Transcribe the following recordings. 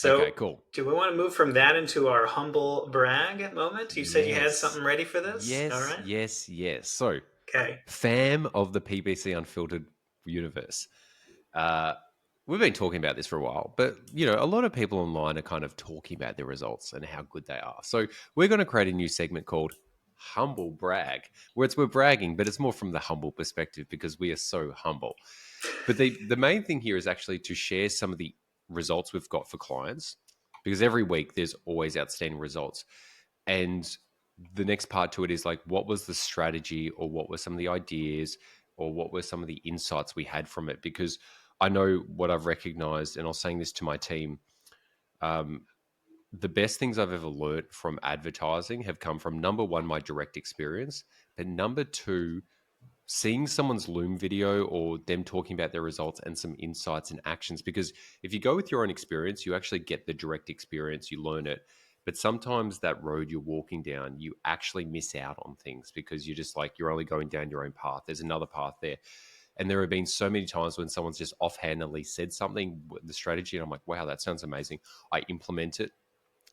Okay, So, cool. do we want to move from that into our humble brag moment? You said you had Yes. something ready for this. All Yes, right. yes, yes. So, Okay. fam of the PPC Unfiltered universe. Uh, we've been talking about this for a while, but a lot of people online are kind of talking about their results and how good they are. So, we're going to create a new segment called Humble Brag, where we're bragging, but it's more from the humble perspective because we are so humble. But the main thing here is actually to share some of the results we've got for clients because every week there's always outstanding results. And the next part to it is like, what was the strategy or what were some of the ideas or what were some of the insights we had from it? Because I know what I've recognized, and I was saying this to my team. Um, the best things I've ever learned from advertising have come from number one, my direct experience, but number two, seeing someone's Loom video or them talking about their results and some insights and actions. Because if you go with your own experience, you actually get the direct experience, you learn it. But sometimes that road you're walking down, you actually miss out on things because you're just like, you're only going down your own path. There's another path there. And there have been so many times when someone's just offhandedly said something, the strategy, and I'm like, wow, that sounds amazing. I implement it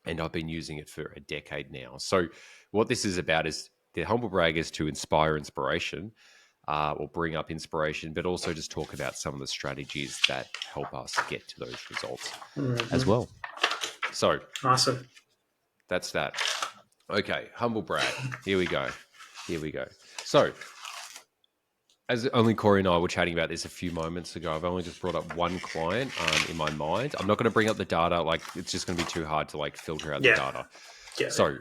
and I've been using it for a decade now. So, what this is about is the humble brag is to inspire inspiration or bring up inspiration, but also just talk about some of the strategies that help us get to those results as Hmm. well. So, Awesome. that's that. Okay, humble brag. Here we go. Here we go. So, as only Cory and I were chatting about this a few moments ago, I've only just brought up one client in my mind. I'm not going to bring up the data. Like, it's just going to be too hard to like filter out the Yeah. data. Yeah. Yeah. So,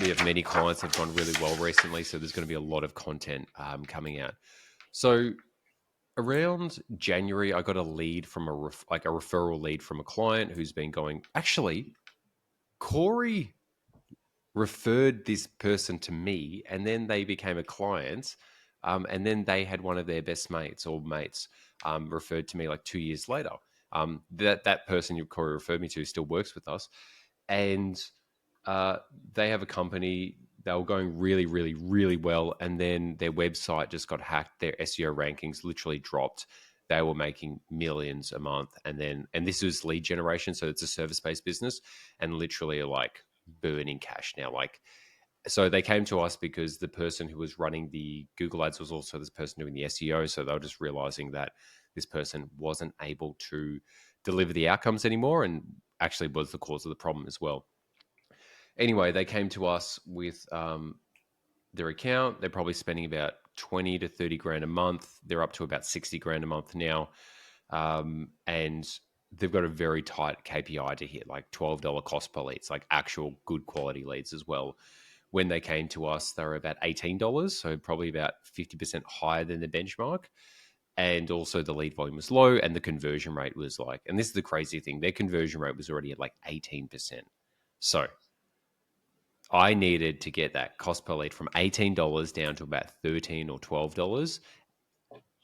we have many clients that have gone really well recently, so there's going to be a lot of content coming out. So around January, I got a lead from a referral lead from a client who's been going. Actually, Cory referred this person to me, and then they became a client, and then they had one of their best mates or mates referred to me like 2 years later. That person you Cory referred me to still works with us, and uh, they have a company. They were going really, really, really well, and then their website just got hacked. Their SEO rankings literally dropped. They were making millions a month, and this was lead generation, so it's a service-based business, and literally like burning cash now. Like, so they came to us because the person who was running the Google ads was also this person doing the SEO. So they were just realizing that this person wasn't able to deliver the outcomes anymore, and actually was the cause of the problem as well. Anyway, they came to us with their account. They're probably spending about 20 to 30 grand a month. They're up to about 60 grand a month now. And they've got a very tight KPI to hit, like $12 cost per leads, like actual good quality leads as well. When they came to us, they were about $18, so probably about 50% higher than the benchmark. And also the lead volume was low and the conversion rate was like, and this is the crazy thing, their conversion rate was already at like 18%. So I needed to get that cost per lead from $18 down to about $13 or $12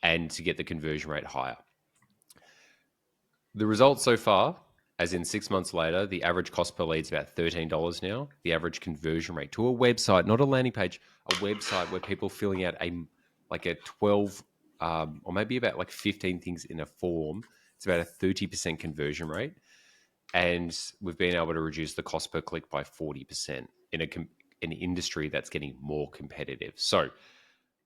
and to get the conversion rate higher. The results so far, as in 6 months later, the average cost per lead is about $13 now. The average conversion rate to a website, not a landing page, a website where people filling out a 12 or maybe about like 15 things in a form. It's about a 30% conversion rate. And we've been able to reduce the cost per click by 40% in an industry that's getting more competitive. So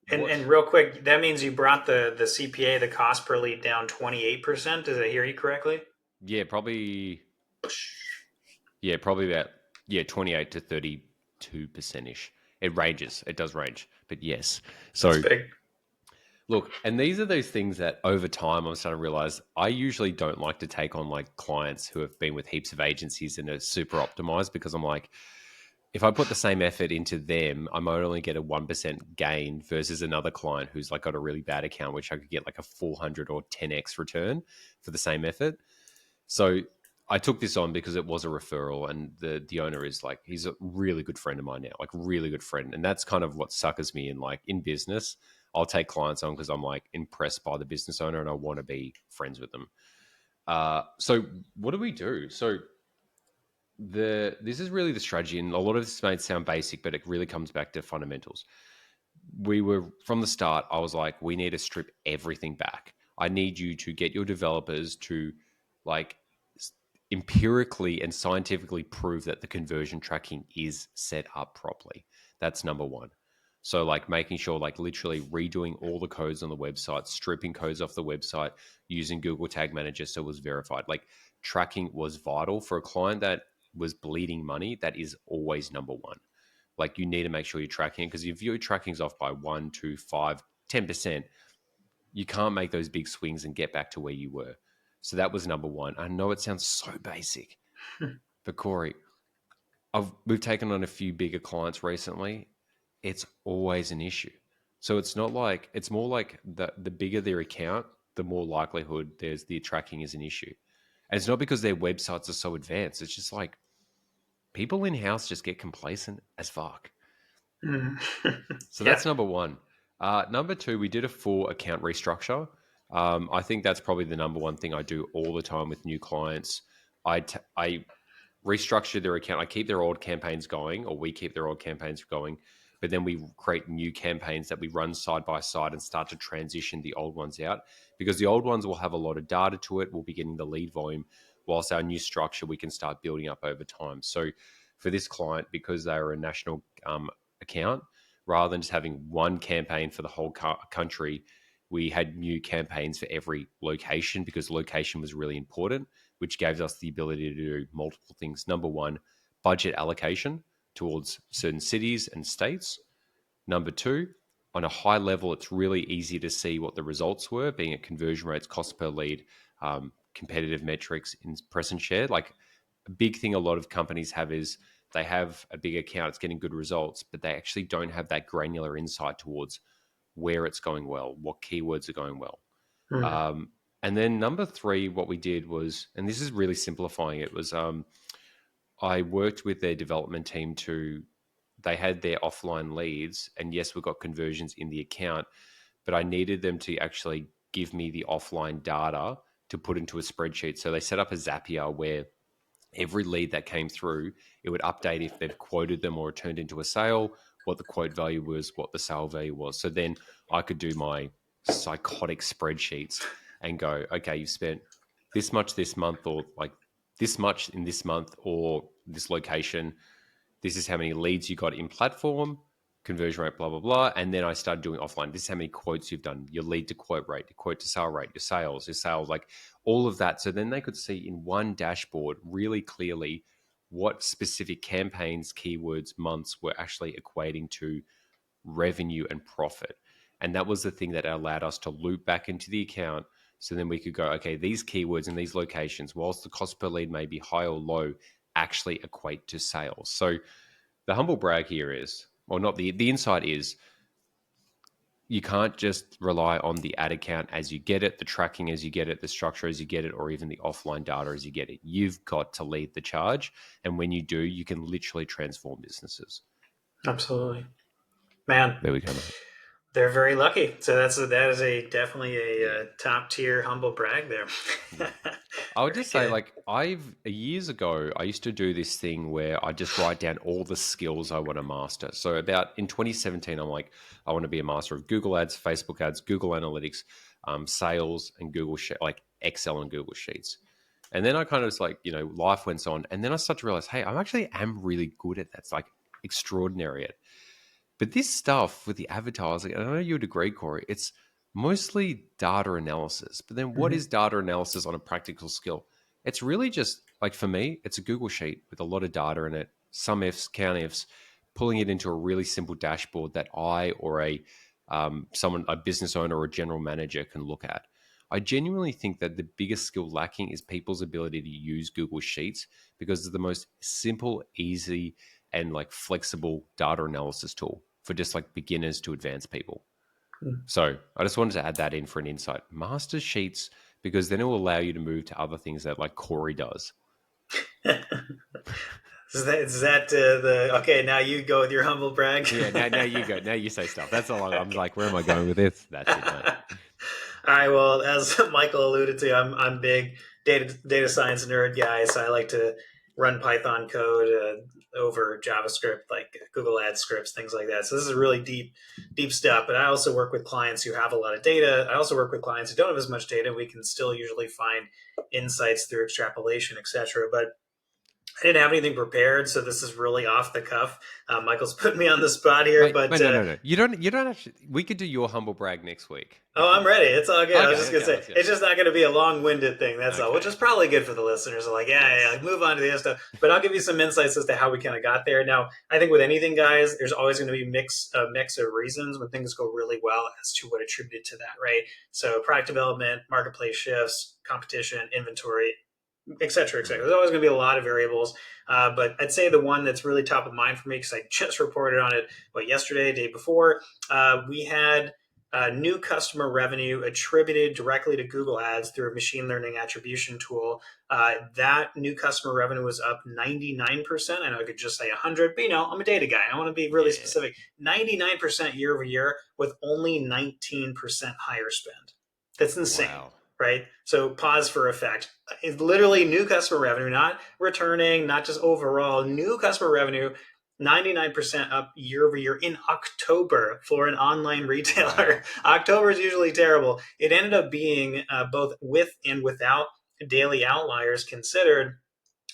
And what? real quick, that means you brought the CPA, the cost per lead, down 28%. Did I hear you correctly? Yeah, probably. Yeah, probably about 28 to 32% ish. It ranges. It does range, but yes. That's So big. look, and these are those things that over time I'm starting to realize I usually don't like to take on like clients who have been with heaps of agencies and are super optimized because I'm like, if I put the same effort into them, I might only get a 1% gain versus another client who's like got a really bad account, which I could get like a 400 or 10x return for the same effort. So I took this on because it was a referral, and the owner is like, he's a really good friend of mine now, like really good friend, and that's kind of what suckers me in. Like in business, I'll take clients on because I'm like impressed by the business owner and I want to be friends with them. So what do we do? So this is really the strategy, and a lot of this may sound basic, but it really comes back to fundamentals. We were from the start. I was like, we need to strip everything back. I need you to get your developers to like empirically and scientifically prove that the conversion tracking is set up properly. That's number one. So like making sure, like literally redoing all the codes on the website, stripping codes off the website, using Google Tag Manager so it was verified. Like tracking was vital for a client that was bleeding money. That is always number one. Like you need to make sure you're tracking, because if your tracking's off by 1, 2, 5, 10%, you can't make those big swings and get back to where you were. So that was number one. I know it sounds so basic, but Cory, we've taken on a few bigger clients recently. It's always an issue. So it's not like, it's more like the bigger their account, the more likelihood there's the tracking is an issue. And it's not because their websites are so advanced. It's just like people in house just get complacent as fuck. So Yeah. that's number one. Number two, we did a full account restructure. I think that's probably the number one thing I do all the time with new clients. I restructure their account. I keep their old campaigns going, or we keep their old campaigns going, but then we create new campaigns that we run side by side and start to transition the old ones out, because the old ones will have a lot of data to it. We'll be getting the lead volume, whilst our new structure we can start building up over time. So for this client, because they are a national account, rather than just having one campaign for the whole country, we had new campaigns for every location, because location was really important, which gave us the ability to do multiple things. Number one, budget allocation towards certain cities and states. Number two, on a high level, it's really easy to see what the results were, being at conversion rates, cost per lead, competitive metrics, impress and share. Like a big thing a lot of companies have is they have a big account, it's getting good results, but they actually don't have that granular insight towards where it's going well, what keywords are going well. Mm. And then number three, what we did was, and this is really simplifying it, was I worked with their development team they had their offline leads, and yes, we got conversions in the account, but I needed them to actually give me the offline data to put into a spreadsheet. So they set up a Zapier where every lead that came through, it would update if they've quoted them or it turned into a sale, what the quote value was, what the sale value was. So then I could do my psychotic spreadsheets and go, okay, you've spent this much this month, or like this much in this month, or this location. This is how many leads you got in platform, conversion rate, blah, blah, blah. And then I started doing offline. This is how many quotes you've done, your lead to quote rate, your quote to sale rate, your sales, like all of that. So then they could see in one dashboard really clearly what specific campaigns, keywords, months were actually equating to revenue and profit. And that was the thing that allowed us to loop back into the account. So then we could go, okay, these keywords in these locations, whilst the cost per lead may be high or low, actually equate to sales. So the humble brag here is, or not, the insight is, you can't just rely on the ad account as you get it, the tracking as you get it, the structure as you get it, or even the offline data as you get it. You've got to lead the charge. And when you do, you can literally transform businesses. Absolutely. Man, There we go, mate. they're very lucky. So that is definitely a top tier humble brag there. Yeah. I would Very just say, good. like, years ago, I used to do this thing where I just write down all the skills I want to master. So about in 2017, I'm like, I want to be a master of Google Ads, Facebook Ads, Google Analytics, sales, and like Excel and Google Sheets. And then I kind of just like, life went on, and then I started to realize, hey, I actually am really good at that. It's like extraordinary at. But this stuff with the advertising, and I know you would agree, Cory, it's mostly data analysis. But then what Mm-hmm. is data analysis on a practical skill? It's really just like, for me, it's a Google sheet with a lot of data in it, some ifs, count ifs, pulling it into a really simple dashboard that I or a business owner or a general manager can look at. I genuinely think that the biggest skill lacking is people's ability to use Google Sheets, because it's the most simple, easy, and like flexible data analysis tool for just like beginners to advanced people. So I just wanted to add that in for an insight. Master Sheets, because then it will allow you to move to other things that like Cory does. Is that the okay? Now you go with your humble brag. Yeah, now you go. Now you say stuff. That's all I'm like, where am I going with this? That's it, mate. All right. Well, as Michael alluded to, I'm big data science nerd guy, so I like to run Python code over JavaScript, like Google Ads scripts, things like that. So this is really deep stuff. But I also work with clients who have a lot of data. I also work with clients who don't have as much data. We can still usually find insights through extrapolation, etc. But I didn't have anything prepared, so this is really off the cuff. Michael's put me on the spot here, Wait, but wait, no, no, no. You don't actually. We could do your humble brag next week oh, if you I'm want. ready. It's all good. I was Okay, just gonna okay, say let's go. it's just not gonna be a long-winded thing. That's all, which Okay, is probably good for the listeners. Like, yeah, yes. like, move on to the other stuff. But I'll give you some insights as to how we kind of got there. Now, I think with anything, guys, there's always going to be a mix of reasons when things go really well as to what attributed to that, right? So, product development, marketplace shifts, competition, inventory, et cetera, et cetera. Mm, There's always going to be a lot of variables. But I'd say the one that's really top of mind for me, because I just reported on it, yesterday, day before, we had new customer revenue attributed directly to Google Ads through a machine learning attribution tool. That new customer revenue was up 99%. I know I could just say 100, but I'm a data guy. I want to be really yeah. specific. 99% year over year with only 19% higher spend. That's insane, Wow. right? So pause for effect. It's literally new customer revenue, not returning, not just overall new customer revenue. 99% up year over year in October for an online retailer. Wow. October is usually terrible. It ended up being both with and without daily outliers considered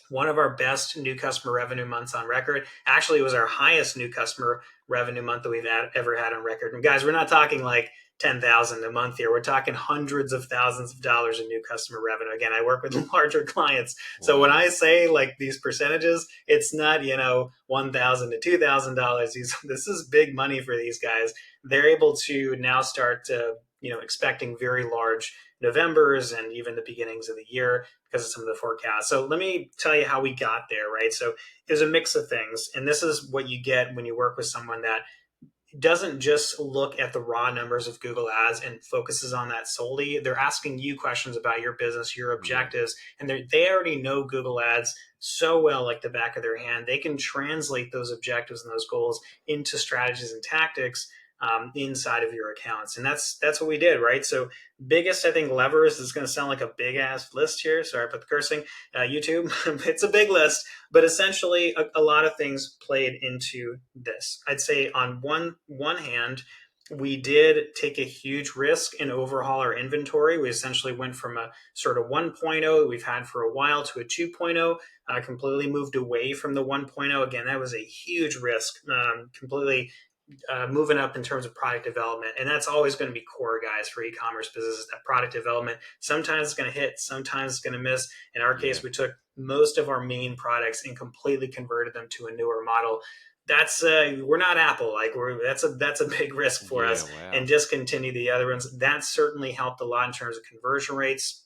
one of our best new customer revenue months on record. Actually, it was our highest new customer revenue month that we've ever had on record. And guys, we're not talking like 10,000 a month here. We're talking hundreds of thousands of dollars in new customer revenue. Again, I work with larger clients. So when I Wow. say like these percentages, it's not, $1,000 to $2,000. This is big money for these guys. They're able to now start, expecting very large Novembers and even the beginnings of the year because of some of the forecasts. So let me tell you how we got there, right? So it was a mix of things. And this is what you get when you work with someone that doesn't just look at the raw numbers of Google Ads and focuses on that solely. They're asking you questions about your business, your Yeah. objectives, and they already know Google Ads so well, like the back of their hand. They can translate those objectives and those goals into strategies and tactics inside of your accounts, and that's what we did, right? So, biggest I think levers is going to sound like a big ass list here. Sorry about the cursing, YouTube. It's a big list, but essentially a lot of things played into this. I'd say on one hand, we did take a huge risk and overhaul our inventory. We essentially went from a sort of 1.0 that we've had for a while to a 2.0. Completely moved away from the 1.0. Again, that was a huge risk. Completely moving up in terms of product development. And that's always going to be core, guys, for e-commerce businesses, that product development. Sometimes it's going to hit, sometimes it's going to miss. In our Yeah. case, we took most of our main products and completely converted them to a newer model. That's we're not Apple. Like that's a big risk for Yeah. us, and Wow. discontinue the other ones. That certainly helped a lot in terms of conversion rates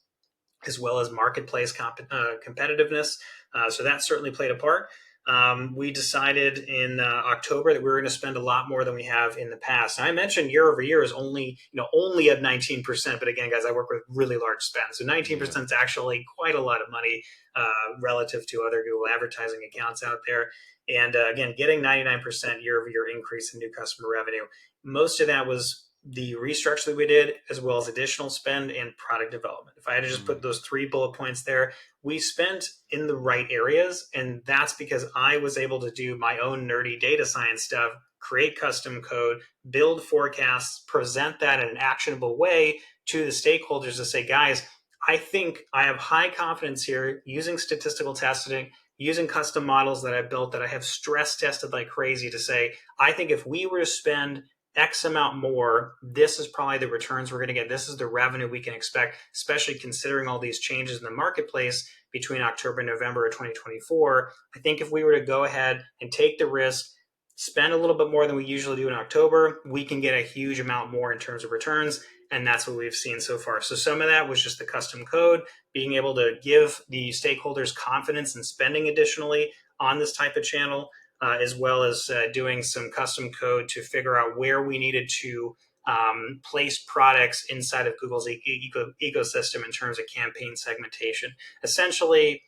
as well as marketplace competitiveness. So that certainly played a part. We decided in October that we were going to spend a lot more than we have in the past. And I mentioned year over year is only at 19%. But again, guys, I work with really large spends, so Yeah. 19% is actually quite a lot of money relative to other Google advertising accounts out there. And again, getting 99% year over year increase in new customer revenue. Most of that was the restructure that we did, as well as additional spend and product development. If I had to just put Mm, those 3 bullet points there, we spent in the right areas. And that's because I was able to do my own nerdy data science stuff, create custom code, build forecasts, present that in an actionable way to the stakeholders to say, guys, I think I have high confidence here using statistical testing, using custom models that I built that I have stress tested like crazy to say, I think if we were to spend X amount more, this is probably the returns we're going to get. This is the revenue we can expect, especially considering all these changes in the marketplace between October and November of 2024. I think if we were to go ahead and take the risk, spend a little bit more than we usually do in October, we can get a huge amount more in terms of returns. And that's what we've seen so far. So some of that was just the custom code, being able to give the stakeholders confidence in spending additionally on this type of channel, as well as doing some custom code to figure out where we needed to place products inside of Google's ecosystem in terms of campaign segmentation. Essentially,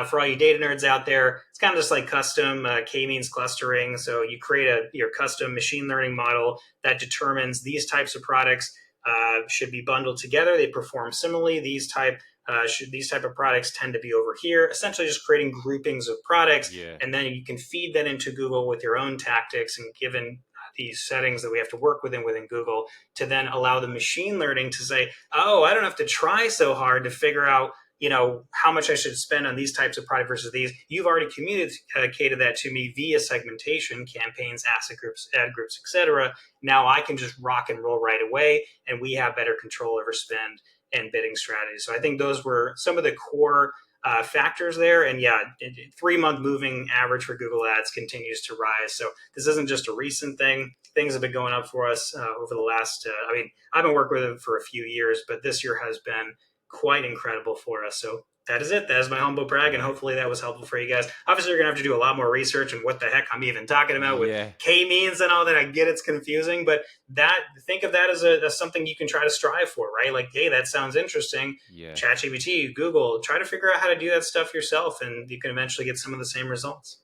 for all you data nerds out there, it's kind of just like custom k-means clustering. So you create your custom machine learning model that determines these types of products should be bundled together. They perform similarly. These type of products tend to be over here. Essentially, just creating groupings of products, yeah. and then you can feed that into Google with your own tactics and given these settings that we have to work within Google to then allow the machine learning to say, oh, I don't have to try so hard to figure out how much I should spend on these types of product versus these. You've already communicated that to me via segmentation, campaigns, asset groups, ad groups, etc. Now I can just rock and roll right away, and we have better control over spend and bidding strategies. So I think those were some of the core factors there. And yeah, 3-month moving average for Google Ads continues to rise. So this isn't just a recent thing. Things have been going up for us over the last, I've been working with it for a few years, but this year has been quite incredible for us. So that is it. That is my humble brag, and hopefully that was helpful for you guys. Obviously, you're going to have to do a lot more research and what the heck I'm even talking about with Yeah. K-means and all that. I get it's confusing, but think of that as something you can try to strive for, right? Like, hey, that sounds interesting. Yeah. ChatGPT, Google, try to figure out how to do that stuff yourself, and you can eventually get some of the same results.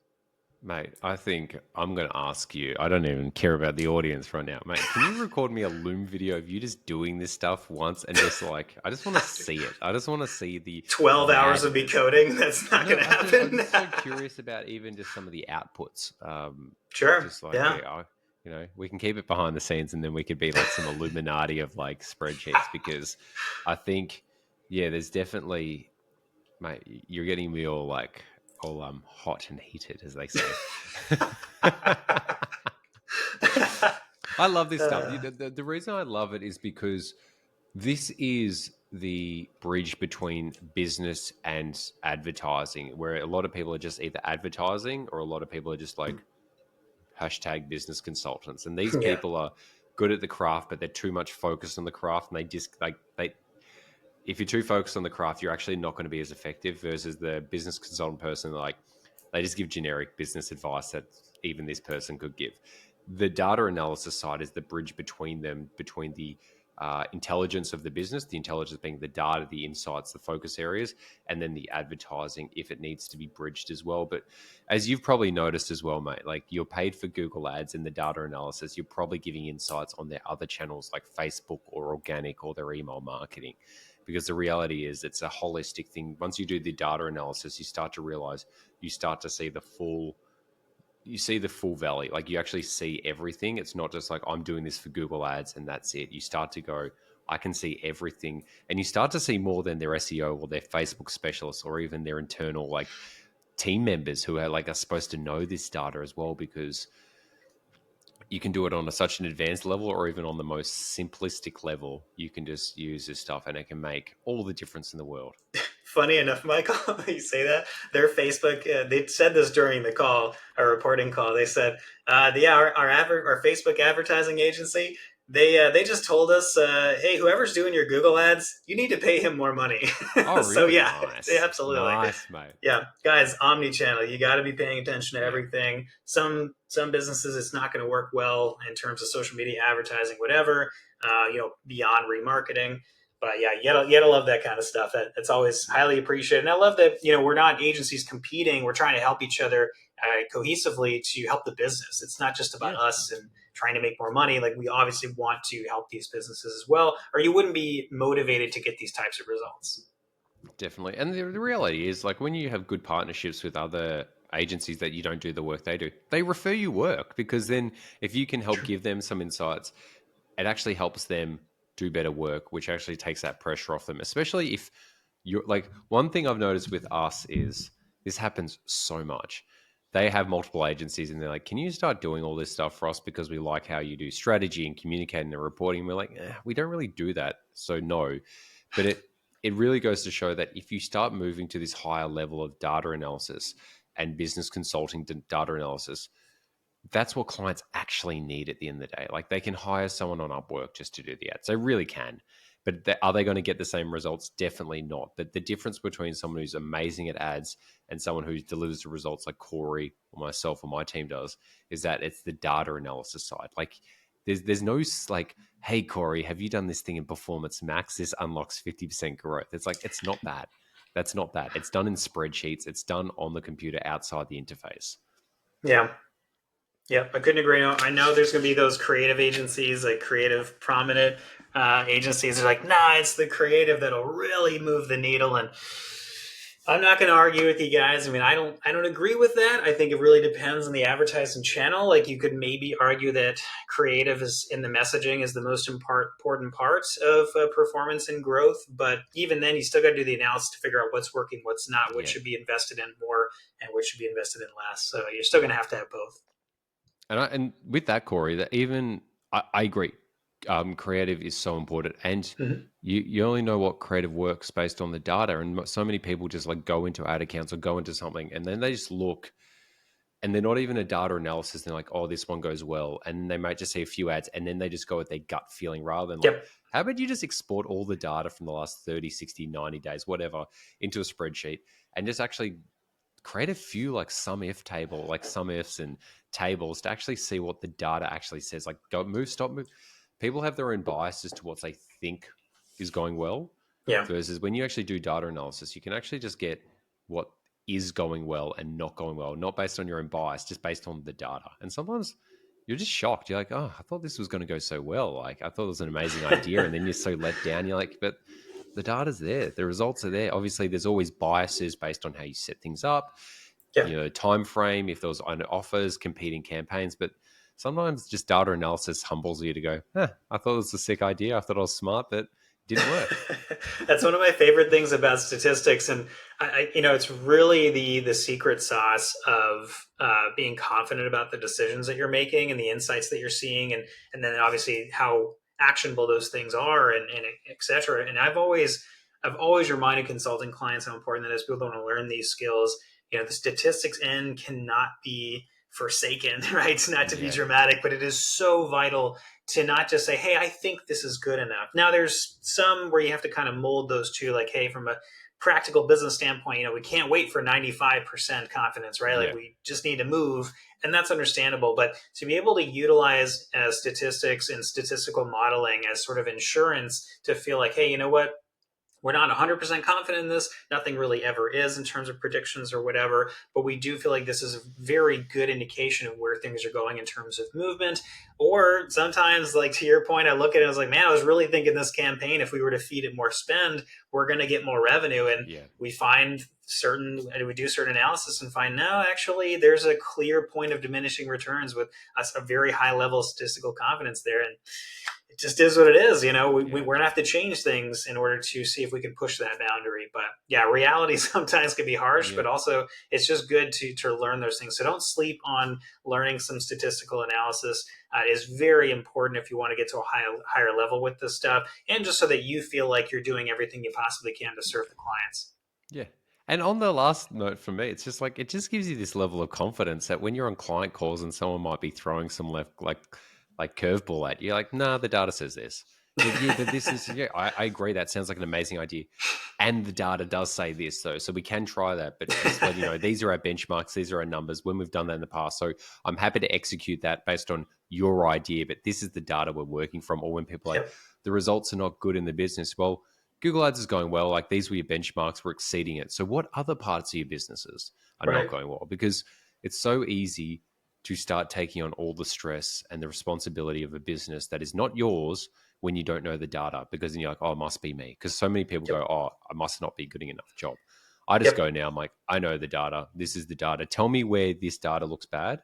Mate, I think I'm going to ask you. I don't even care about the audience right now. Mate, can you record me a Loom video of you just doing this stuff once and just like, I just want to see it. I just want to see the 12 hours of me coding. That's not going to happen. I'm just so curious about even just some of the outputs. Sure. Just like, we can keep it behind the scenes, and then we could be like some Illuminati of like spreadsheets, because I think, there's definitely, mate, you're getting me all like, hot and heated, as they say. I love this stuff. The reason I love it is because this is the bridge between business and advertising, where a lot of people are just either advertising, or a lot of people are just like hashtag business consultants. And these people are good at the craft, but they're too much focused on the craft, and they just if you're too focused on the craft, you're actually not going to be as effective, versus the business consultant person, like, they just give generic business advice that even this person could give. The data analysis side is the bridge between them, between the intelligence of the business, the intelligence being the data, the insights, the focus areas, and then the advertising, if it needs to be bridged as well. But as you've probably noticed as well, mate, like, you're paid for Google Ads and the data analysis, you're probably giving insights on their other channels like Facebook or organic or their email marketing. Because the reality is, it's a holistic thing. Once you do the data analysis, you start to realize, you start to see the full valley. Like, you actually see everything. It's not just like, I'm doing this for Google Ads and that's it. You start to go, I can see everything. And you start to see more than their SEO or their Facebook specialists, or even their internal like team members who are supposed to know this data as well, because you can do it on such an advanced level, or even on the most simplistic level. You can just use this stuff and it can make all the difference in the world. Funny enough, Michael, you say that, their Facebook, they said this during the call, our reporting call. They said, our Facebook advertising agency, they just told us, hey, whoever's doing your Google ads, you need to pay him more money. Oh, really? So yeah, Nice. absolutely. Nice, mate. Yeah, guys, omni-channel, you got to be paying attention to everything. Some businesses, it's not going to work well in terms of social media advertising, whatever, beyond remarketing. But yeah, you gotta love that kind of stuff. That's always highly appreciated. And I love that, we're not agencies competing. We're trying to help each other cohesively to help the business. It's not just about us and trying to make more money. Like, we obviously want to help these businesses as well, or you wouldn't be motivated to get these types of results. Definitely. And the reality is, like, when you have good partnerships with other agencies that you don't do the work they do, they refer you work, because then if you can help give them some insights, it actually helps them do better work, which actually takes that pressure off them. Especially if you're like, one thing I've noticed with us is this happens so much. They have multiple agencies and they're like, can you start doing all this stuff for us, because we like how you do strategy and communicating and reporting. We're like, we don't really do that. So no, but it really goes to show that if you start moving to this higher level of data analysis and business consulting data analysis, that's what clients actually need at the end of the day. Like, they can hire someone on Upwork just to do the ads. They really can. But are they going to get the same results? Definitely not. But the difference between someone who's amazing at ads and someone who delivers the results like Cory or myself or my team does is that it's the data analysis side. Like, there's no like, hey, Cory, have you done this thing in Performance Max? This unlocks 50% growth. It's like, it's not that. That's not that. It's done in spreadsheets. It's done on the computer outside the interface. Yeah. Yeah, I couldn't agree. I know there's going to be those creative agencies, like creative prominent agencies. They're like, nah, it's the creative that'll really move the needle. And I'm not going to argue with you guys. I mean, I don't agree with that. I think it really depends on the advertising channel. Like you could maybe argue that creative is in the messaging is the most important part of performance and growth. But even then, you still got to do the analysis to figure out what's working, what's not, what Yeah. should be invested in more, and what should be invested in less. So you're still going to have both. And with that, Corey, that even I agree, creative is so important, and Mm-hmm. you only know what creative works based on the data. And so many people just like go into ad accounts or go into something, and then they just look, and they're not even a data analysis. They're like, oh, this one goes well, and they might just see a few ads, and then they just go with their gut feeling rather than like, Yep. how about you just export all the data from the last 30, 60, 90 days, whatever, into a spreadsheet, and just actually create a few like sum if table, like sum ifs and tables to actually see what the data actually says. Like go move, stop, move. People have their own bias as to what they think is going well Yeah. versus when you actually do data analysis, you can actually just get what is going well and not going well, not based on your own bias, just based on the data. And sometimes you're just shocked. You're like, oh, I thought this was going to go so well. Like I thought it was an amazing idea. And then you're so let down. You're like, but the data's there. The results are there. Obviously, there's always biases based on how you set things up, Yeah. time frame, if there was offers, competing campaigns. But sometimes just data analysis humbles you to go, I thought it was a sick idea. I thought I was smart, but it didn't work. That's one of my favorite things about statistics, and it's really the secret sauce of being confident about the decisions that you're making and the insights that you're seeing, and then obviously how actionable those things are, and et cetera. And I've always reminded consulting clients how important that is. People don't want to learn these skills. The statistics end cannot be forsaken, right? It's not to be Yeah. dramatic, but it is so vital to not just say, hey, I think this is good enough. Now, there's some where you have to kind of mold those two, like, hey, from a practical business standpoint, we can't wait for 95% confidence, right? Like, Yeah. we just need to move, and that's understandable. But to be able to utilize statistics and statistical modeling as sort of insurance to feel like, hey, you know what? We're not 100% confident in this. Nothing really ever is in terms of predictions or whatever, but we do feel like this is a very good indication of where things are going in terms of movement. Or sometimes, like to your point, I look at it and I was like, man, I was really thinking this campaign, if we were to feed it more spend, we're going to get more revenue. And Yeah. we do certain analysis and find, no, actually, there's a clear point of diminishing returns with a very high level of statistical confidence there. And it just is what it is. We're Yeah. going to have to change things in order to see if we can push that boundary. But yeah, reality sometimes can be harsh, Yeah. but also it's just good to learn those things. So don't sleep on learning some statistical analysis. Is very important if you want to get to a higher level with this stuff, and just so that you feel like you're doing everything you possibly can to serve the clients. Yeah. And on the last note for me, it's just like it just gives you this level of confidence that when you're on client calls and someone might be throwing some left like curveball at you, you're like, nah, the data says this. But yeah, but this is I agree. That sounds like an amazing idea. And the data does say this though. So we can try that, but just let you know, these are our benchmarks, these are our numbers when we've done that in the past. So I'm happy to execute that based on your idea, but this is the data we're working from. Or when people are like Yep. the results are not good in the business. Well, Google Ads is going well. Like these were your benchmarks, we're exceeding it. So what other parts of your businesses are not Right. going well? Because it's so easy to start taking on all the stress and the responsibility of a business that is not yours when you don't know the data, because then you're like, oh, it must be me. Because so many people Yep. go, oh, I must not be good enough job. I just Yep. go now, I'm like, I know the data. This is the data. Tell me where this data looks bad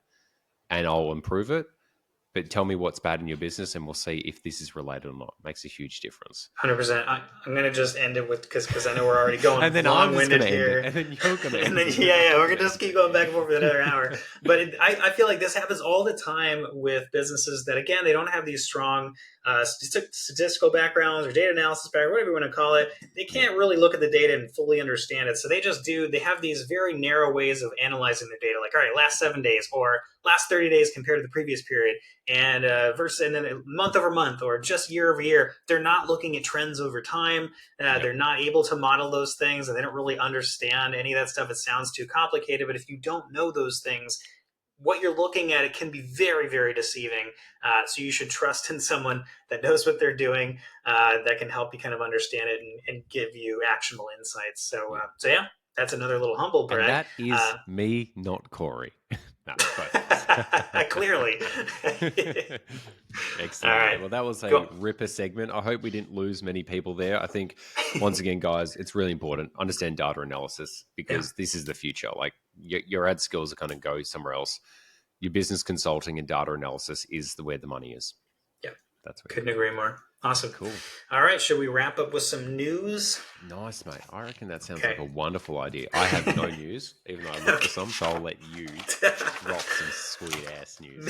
and I'll improve it. But tell me what's bad in your business and we'll see if this is related or not. It makes a huge difference. 100%. I'm going to just end it with because I know we're already going And then I'm long just going winded to end it. here. And then you're going to And end then it. yeah, we're gonna just keep going back and forth for another hour. But I feel like this happens all the time with businesses that again they don't have these strong statistical backgrounds or data analysis background, whatever you want to call it. They Yeah. can't really look at the data and fully understand it. So they have these very narrow ways of analyzing their data, like all right, last 7 days or last 30 days compared to the previous period, and then month over month or just year over year. They're not looking at trends over time. Yep. They're not able to model those things, and they don't really understand any of that stuff. It sounds too complicated, but if you don't know those things, what you're looking at, it can be very, very deceiving. So you should trust in someone that knows what they're doing, that can help you kind of understand it and give you actionable insights. So, Yeah. so yeah, that's another little humble And brag. that is me, not Corey. No, but Clearly. Excellent, All mate. right. Well, that was a Cool. ripper segment. I hope we didn't lose many people there. I think, once again, guys, it's really important. Understand data analysis Yeah. because this is the future. Like your ad skills are going to go somewhere else. Your business consulting and data analysis is where the money is. Yeah. That's where. Couldn't agree more. Awesome. Cool. All right. Should we wrap up with some news? Nice, mate. I reckon that sounds Okay. like a wonderful idea. I have no news, even though I looked for some, so I'll let you drop some sweet ass news.